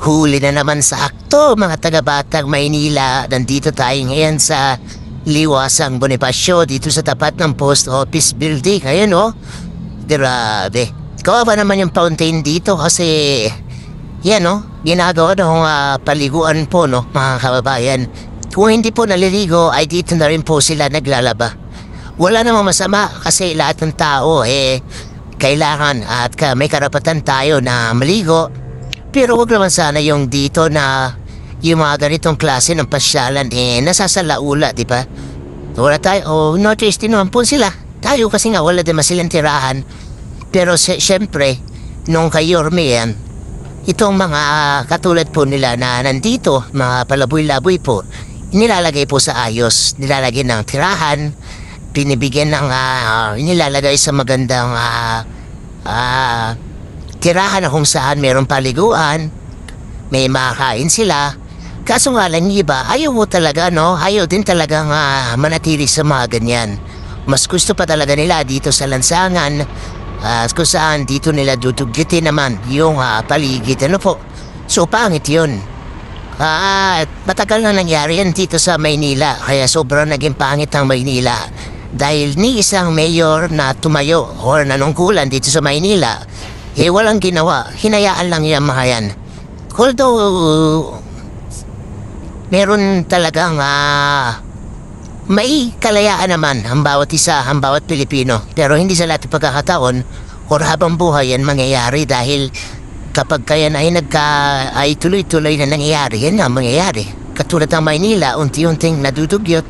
Huli na naman sa akto, mga taga-Batang Maynila. Nandito tayo ngayon sa Liwasang Bonifacio, dito sa tapat ng post office building. Ayun oh, grabe. Kawawa naman yung fountain dito kasi yan oh, ginagawa ng paliguan po no, mga kababayan. Kung hindi po naliligo ay dito na rin po sila naglalaba. Wala namang masama kasi lahat ng tao kailangan at may karapatan tayo na maligo. Pero wag naman sana yung dito na yung mga ganitong klase ng pasyalan nasasalaula, di ba? Wala tayo, no choice din naman po sila. Tayo kasi nga wala din silang tirahan. Pero syempre, nung kay Yorme yan, itong mga katulad po nila na nandito, mga palaboy-laboy po, nilalagay po sa ayos, nilalagay ng tirahan, pinibigyan ng, nilalagay sa magandang tirahan na kung saan mayroong paliguan, may makakain sila. Kaso nga lang iba, ayaw mo talaga, no? Ayaw din talagang manatili sa mga ganyan. Mas gusto pa talaga nila dito sa lansangan, kung saan dito nila dudugitin naman yung paligid. Ano po? So pangit yun. Matagal na nangyari yan dito sa Maynila, kaya sobrang naging pangit ang Maynila. Dahil ni isang mayor na tumayo or nanungkulan dito sa Maynila, walang ginawa, hinayaan lang yung mga yan. Although, meron talagang may kalayaan naman ang bawat isa, ang bawat Pilipino. Pero hindi sa lahat ng pagkakataon or habang buhay yan mangyayari dahil kapag kaya na ay tuloy-tuloy na nangyayari, yan nga mangyayari. Katulad ng Maynila, unti-unting nadudugyot,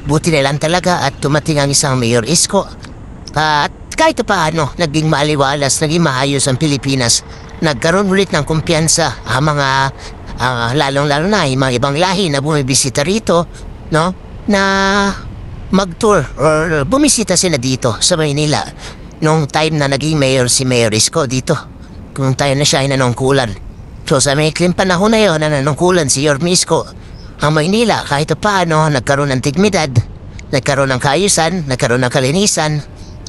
buti na lang talaga at tumating ang isang Mayor Isko. At kahit paano, naging maaliwalas, naging maayos ang Pilipinas. Nagkaroon ulit ng kumpiyansa ang mga, lalong-lalo na, yung mga ibang lahi na bumibisita rito, no? Na mag-tour or bumisita sila dito sa Maynila. Nung time na naging mayor si Mayor Isko dito, kung tayo na siya ay nanungkulan. So sa maikling panahon na yun na nanungkulan si Yorme Isko, ang Maynila kahit paano nagkaroon ng dignidad, nagkaroon ng kaayusan, nagkaroon ng kalinisan,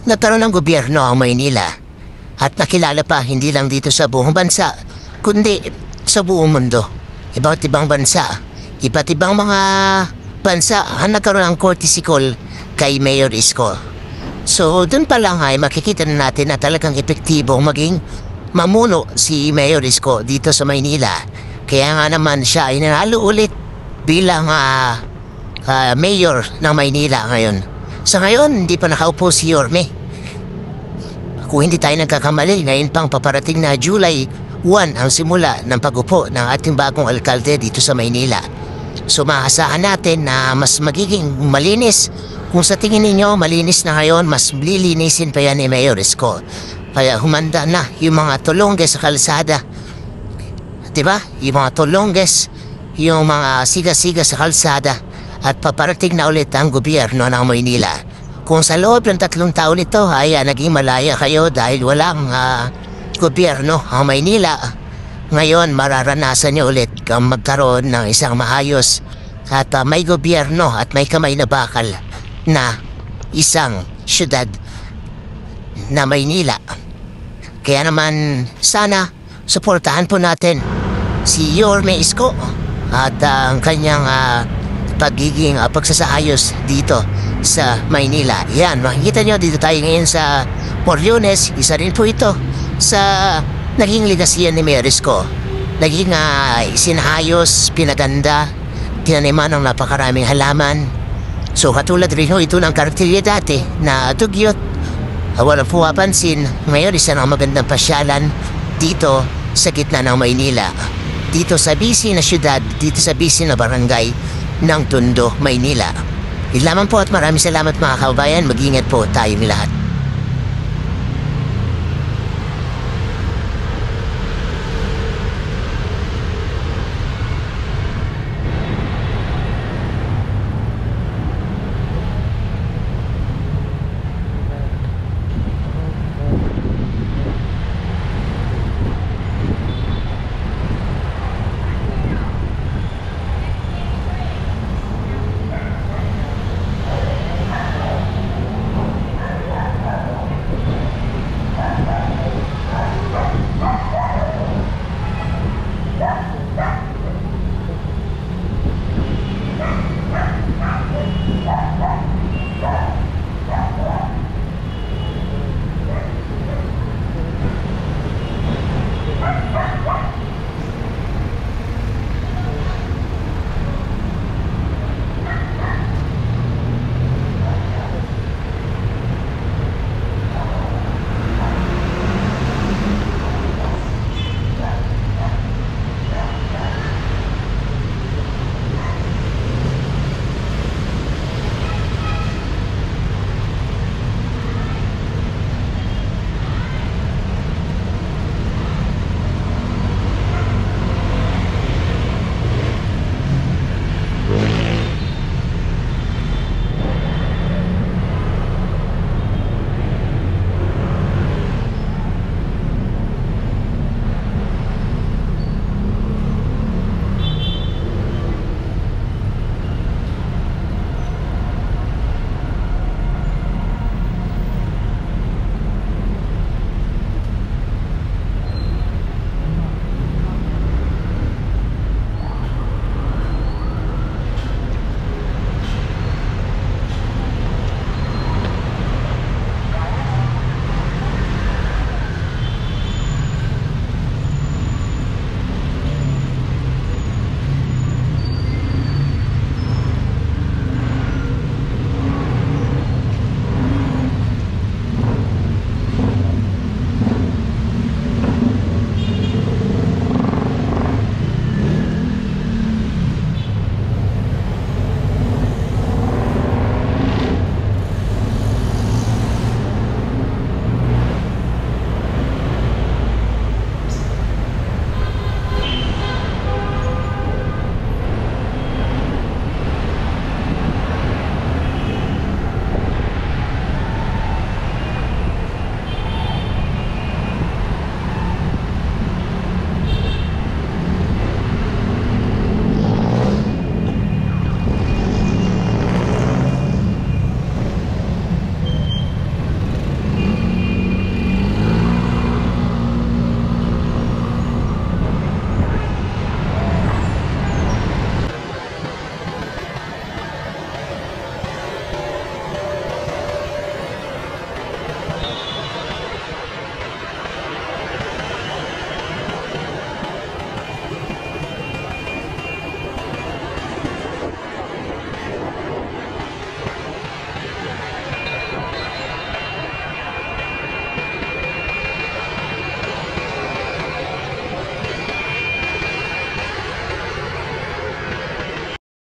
nagkaroon ng gobyerno ang Maynila. At nakilala pa hindi lang dito sa buong bansa, kundi sa buong mundo. Iba't ibang bansa, iba't ibang mga bansa ang nagkaroon ng courtesy call kay Mayor Isko. So dun pa lang ay makikita na natin na talagang epektibo maging mamuno si Mayor Isko dito sa Maynila. Kaya nga naman siya ay nanalo ulit bilang mayor ng Maynila ngayon. Sa ngayon, hindi pa nakaupo si Yorme. Kung hindi tayo nagkakamali, ngayon pang paparating na July 1 ang simula ng pag-upo ng ating bagong alkalde dito sa Maynila. So maasahan natin na mas magiging malinis. Kung sa tingin ninyo malinis na ngayon, mas lilinisin pa yan ni Mayor Isko. Kaya humanda na yung mga tulongges sa kalsada. Diba? Yung mga tulongges, yung mga siga-siga sa kalsada. At paparating na ulit ang gobyerno ng Maynila. Kung sa loob ng 3 taon ito ay naging malaya kayo dahil walang gobyerno ang Maynila, ngayon mararanasan niyo ulit kung magkaroon ng isang maayos at may gobyerno at may kamay na bakal na isang syudad na Maynila. Kaya naman sana suportahan po natin si Yorme Isko at ang kanyang pagiging pagsasaayos dito sa Maynila. Yan, makikita nyo dito tayo ngayon sa Moriones. Isa rin po ito sa naging ligasiyan ni Mayor Isko. Naging sinayos, pinaganda, tinaniman ng napakaraming halaman. So katulad rin ito ng karakterya dati na dugyot. Walang pumapansin, ngayon isa ng magandang pasyalan dito sa gitna ng Maynila. Dito sa busy na syudad, dito sa busy na barangay ng Tondo, Maynila. Ilaman po at maraming salamat mga kababayan. Mag-ingat po tayong lahat.